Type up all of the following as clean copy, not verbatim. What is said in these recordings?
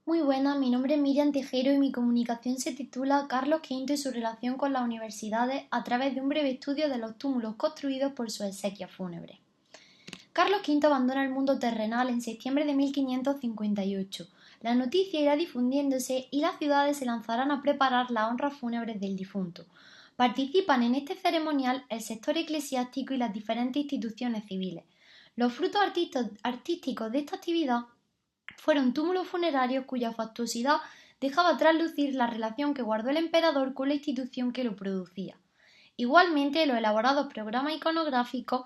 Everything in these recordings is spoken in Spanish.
Muy buenas, mi nombre es Miriam Tejero y mi comunicación se titula Carlos V y su relación con las universidades a través de un breve estudio de los túmulos construidos por sus exequias fúnebres. Carlos V abandona el mundo terrenal en septiembre de 1558. La noticia irá difundiéndose y las ciudades se lanzarán a preparar las honras fúnebres del difunto. Participan en este ceremonial el sector eclesiástico y las diferentes instituciones civiles. Los frutos artísticos de esta actividad fueron túmulos funerarios cuya fastuosidad dejaba traslucir la relación que guardó el emperador con la institución que lo producía. Igualmente, los elaborados programas iconográficos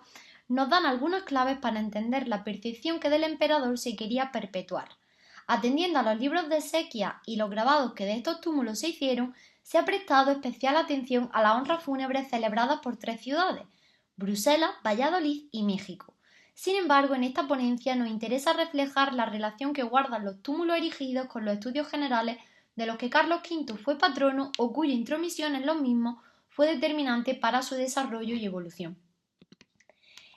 nos dan algunas claves para entender la percepción que del emperador se quería perpetuar. Atendiendo a los libros de exequias y los grabados que de estos túmulos se hicieron, se ha prestado especial atención a las honras fúnebres celebradas por tres ciudades: Bruselas, Valladolid y México. Sin embargo, en esta ponencia nos interesa reflejar la relación que guardan los túmulos erigidos con los estudios generales de los que Carlos V fue patrono o cuya intromisión en los mismos fue determinante para su desarrollo y evolución.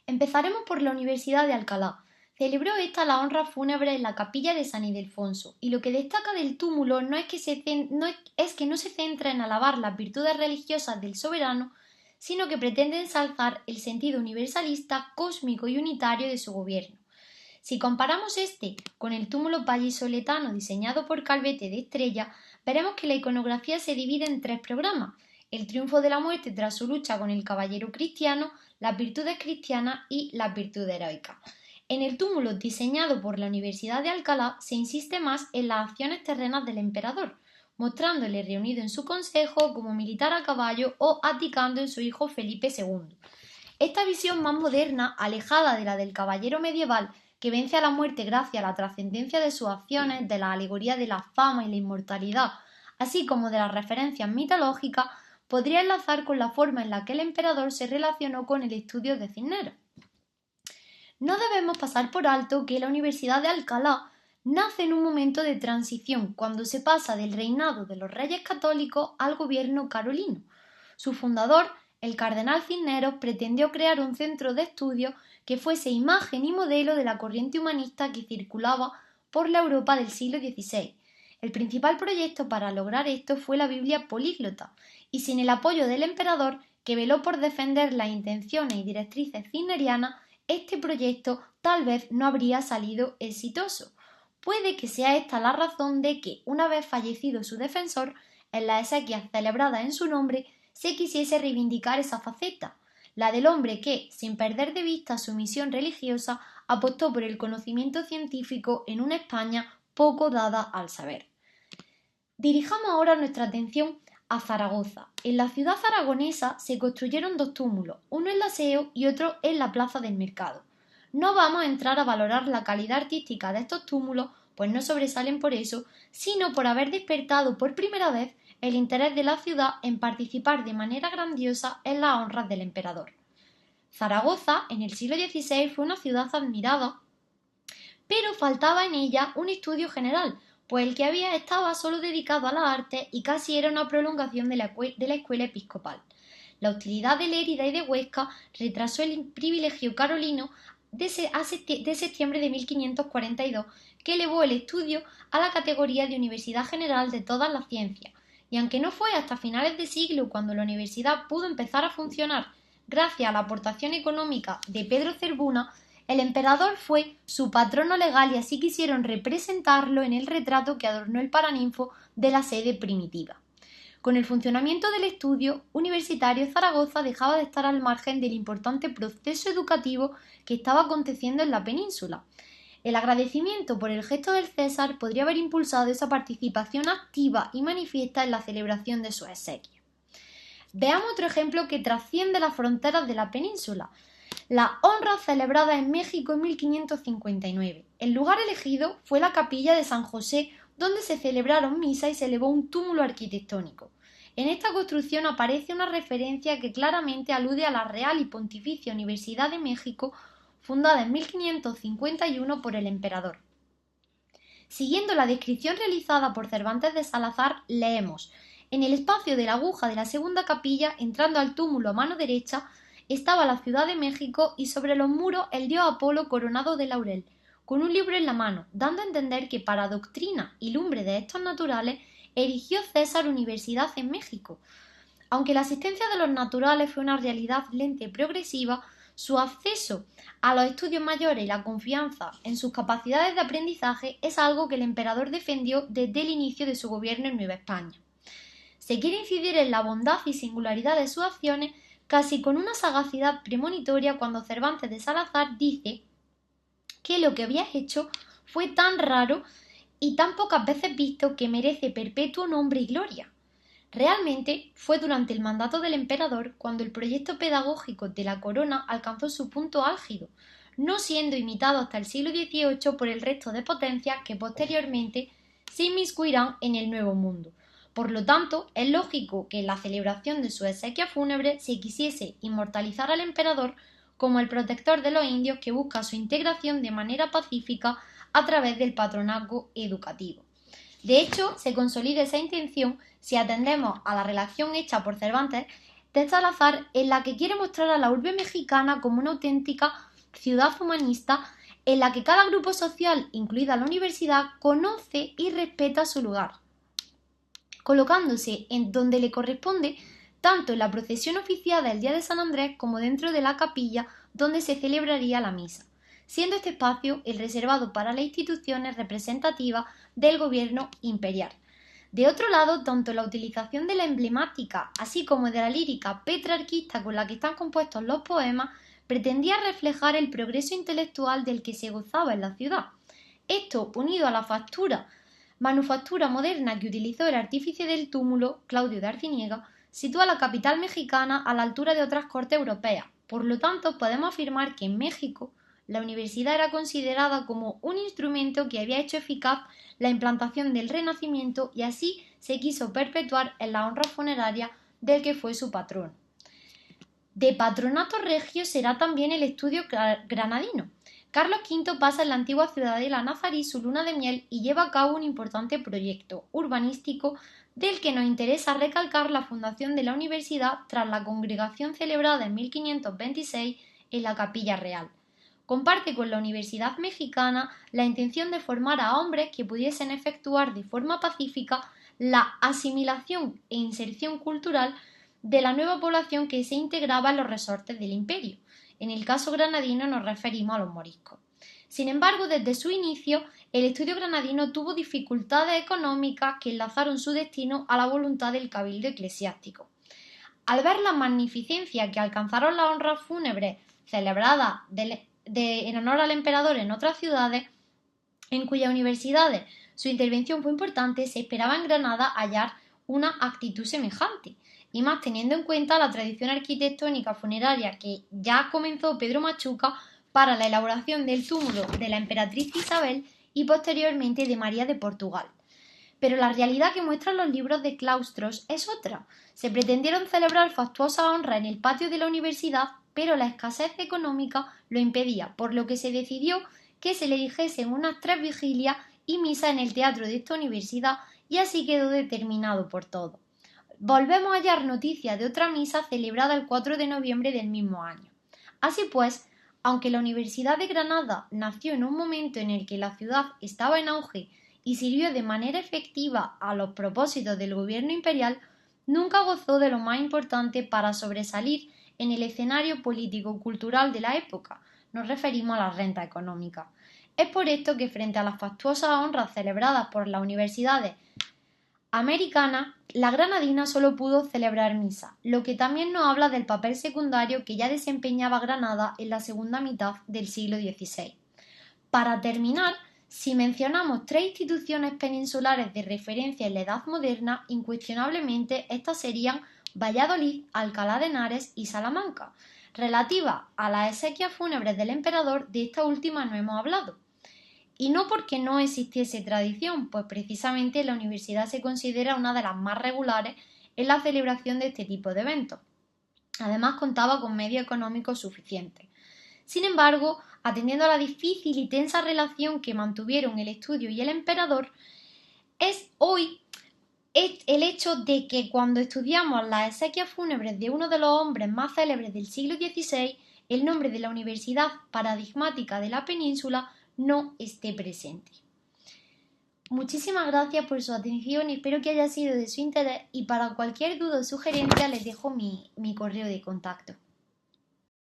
Empezaremos por la Universidad de Alcalá. Celebró esta la honra fúnebre en la capilla de San Ildefonso, y lo que destaca del túmulo no es que no se centra en alabar las virtudes religiosas del soberano, sino que pretende ensalzar el sentido universalista, cósmico y unitario de su gobierno. Si comparamos este con el túmulo vallisoletano diseñado por Calvete de Estrella, veremos que la iconografía se divide en tres programas: el triunfo de la muerte tras su lucha con el caballero cristiano, las virtudes cristianas y las virtudes heroicas. En el túmulo diseñado por la Universidad de Alcalá se insiste más en las acciones terrenas del emperador, mostrándole reunido en su consejo como militar a caballo o abdicando en su hijo Felipe II. Esta visión más moderna, alejada de la del caballero medieval, que vence a la muerte gracias a la trascendencia de sus acciones, de la alegoría de la fama y la inmortalidad, así como de las referencias mitológicas, podría enlazar con la forma en la que el emperador se relacionó con el estudio de Cisneros. No debemos pasar por alto que la Universidad de Alcalá nace en un momento de transición, cuando se pasa del reinado de los reyes católicos al gobierno carolino. Su fundador, el cardenal Cisneros, pretendió crear un centro de estudio que fuese imagen y modelo de la corriente humanista que circulaba por la Europa del siglo XVI. El principal proyecto para lograr esto fue la Biblia políglota, y sin el apoyo del emperador, que veló por defender las intenciones y directrices cisnerianas, este proyecto tal vez no habría salido exitoso. Puede que sea esta la razón de que, una vez fallecido su defensor, en las exequias celebradas en su nombre, se quisiese reivindicar esa faceta, la del hombre que, sin perder de vista su misión religiosa, apostó por el conocimiento científico en una España poco dada al saber. Dirijamos ahora nuestra atención a Zaragoza. En la ciudad aragonesa se construyeron dos túmulos, uno en la SEO y otro en la Plaza del Mercado. No vamos a entrar a valorar la calidad artística de estos túmulos, pues no sobresalen por eso, sino por haber despertado por primera vez el interés de la ciudad en participar de manera grandiosa en las honras del emperador. Zaragoza, en el siglo XVI, fue una ciudad admirada, pero faltaba en ella un estudio general, pues el que había estaba solo dedicado a la arte y casi era una prolongación de la escuela episcopal. La hostilidad de Lérida y de Huesca retrasó el privilegio carolino de septiembre de 1542, que elevó el estudio a la categoría de Universidad General de todas las ciencias, y aunque no fue hasta finales de siglo cuando la universidad pudo empezar a funcionar gracias a la aportación económica de Pedro Zerbuna, el emperador fue su patrono legal y así quisieron representarlo en el retrato que adornó el paraninfo de la sede primitiva. Con el funcionamiento del estudio universitario, Zaragoza dejaba de estar al margen del importante proceso educativo que estaba aconteciendo en la península. El agradecimiento por el gesto del César podría haber impulsado esa participación activa y manifiesta en la celebración de sus exequias. Veamos otro ejemplo que trasciende las fronteras de la península: la honra celebrada en México en 1559. El lugar elegido fue la capilla de San José, donde se celebraron misas y se elevó un túmulo arquitectónico. En esta construcción aparece una referencia que claramente alude a la Real y Pontificia Universidad de México, fundada en 1551 por el emperador. Siguiendo la descripción realizada por Cervantes de Salazar, leemos: en el espacio de la aguja de la segunda capilla, entrando al túmulo a mano derecha, estaba la Ciudad de México y sobre los muros el dios Apolo coronado de laurel. con un libro en la mano, dando a entender que para doctrina y lumbre de estos naturales erigió César universidad en México. Aunque la asistencia de los naturales fue una realidad lenta y progresiva, su acceso a los estudios mayores y la confianza en sus capacidades de aprendizaje es algo que el emperador defendió desde el inicio de su gobierno en Nueva España. Se quiere incidir en la bondad y singularidad de sus acciones casi con una sagacidad premonitoria cuando Cervantes de Salazar dice que lo que habías hecho fue tan raro y tan pocas veces visto que merece perpetuo nombre y gloria. Realmente fue durante el mandato del emperador cuando el proyecto pedagógico de la corona alcanzó su punto álgido, no siendo imitado hasta el siglo XVIII por el resto de potencias que posteriormente se inmiscuirán en el Nuevo Mundo. Por lo tanto, es lógico que en la celebración de su exequia fúnebre se quisiese inmortalizar al emperador como el protector de los indios que busca su integración de manera pacífica a través del patronazgo educativo. De hecho, se consolida esa intención si atendemos a la relación hecha por Cervantes de Salazar, en la que quiere mostrar a la urbe mexicana como una auténtica ciudad humanista en la que cada grupo social, incluida la universidad, conoce y respeta su lugar, colocándose en donde le corresponde tanto en la procesión oficial del Día de San Andrés como dentro de la capilla donde se celebraría la misa, siendo este espacio el reservado para las instituciones representativas del gobierno imperial. De otro lado, tanto la utilización de la emblemática, así como de la lírica petrarquista con la que están compuestos los poemas, pretendía reflejar el progreso intelectual del que se gozaba en la ciudad. Esto, unido a la manufactura moderna que utilizó el artífice del túmulo, Claudio de Arciniega, sitúa a la capital mexicana a la altura de otras cortes europeas. Por lo tanto, podemos afirmar que en México la universidad era considerada como un instrumento que había hecho eficaz la implantación del Renacimiento y así se quiso perpetuar en la honra funeraria del que fue su patrón. De patronato regio será también el estudio granadino. Carlos V pasa en la antigua ciudadela nazarí su luna de miel y lleva a cabo un importante proyecto urbanístico del que nos interesa recalcar la fundación de la universidad tras la congregación celebrada en 1526 en la Capilla Real. Comparte con la Universidad Mexicana la intención de formar a hombres que pudiesen efectuar de forma pacífica la asimilación e inserción cultural de la nueva población que se integraba en los resortes del imperio. En el caso granadino nos referimos a los moriscos. Sin embargo, desde su inicio, el estudio granadino tuvo dificultades económicas que enlazaron su destino a la voluntad del cabildo eclesiástico. Al ver la magnificencia que alcanzaron las honras fúnebres celebradas en honor al emperador en otras ciudades, en cuyas universidades su intervención fue importante, se esperaba en Granada hallar una actitud semejante, y más teniendo en cuenta la tradición arquitectónica funeraria que ya comenzó Pedro Machuca para la elaboración del túmulo de la emperatriz Isabel y posteriormente de María de Portugal. Pero la realidad que muestran los libros de claustros es otra. Se pretendieron celebrar fastuosas honras en el patio de la universidad, pero la escasez económica lo impedía, por lo que se decidió que se le dijesen unas 3 vigilias y misa en el teatro de esta universidad, y así quedó determinado por todos. Volvemos a hallar noticias de otra misa celebrada el 4 de noviembre del mismo año. Así pues, aunque la Universidad de Granada nació en un momento en el que la ciudad estaba en auge y sirvió de manera efectiva a los propósitos del gobierno imperial, nunca gozó de lo más importante para sobresalir en el escenario político-cultural de la época. Nos referimos a la renta económica. Es por esto que frente a las fastuosas honras celebradas por las universidades americanas, la granadina solo pudo celebrar misa, lo que también nos habla del papel secundario que ya desempeñaba Granada en la segunda mitad del siglo XVI. Para terminar, si mencionamos 3 instituciones peninsulares de referencia en la Edad Moderna, incuestionablemente estas serían Valladolid, Alcalá de Henares y Salamanca. Relativa a las exequias fúnebres del emperador, de esta última no hemos hablado. Y no porque no existiese tradición, pues precisamente la universidad se considera una de las más regulares en la celebración de este tipo de eventos. Además contaba con medios económicos suficientes. Sin embargo, atendiendo a la difícil y tensa relación que mantuvieron el estudio y el emperador, es hoy el hecho de que cuando estudiamos las exequias fúnebres de uno de los hombres más célebres del siglo XVI, el nombre de la universidad paradigmática de la península no esté presente. Muchísimas gracias por su atención, espero que haya sido de su interés y para cualquier duda o sugerencia les dejo mi correo de contacto.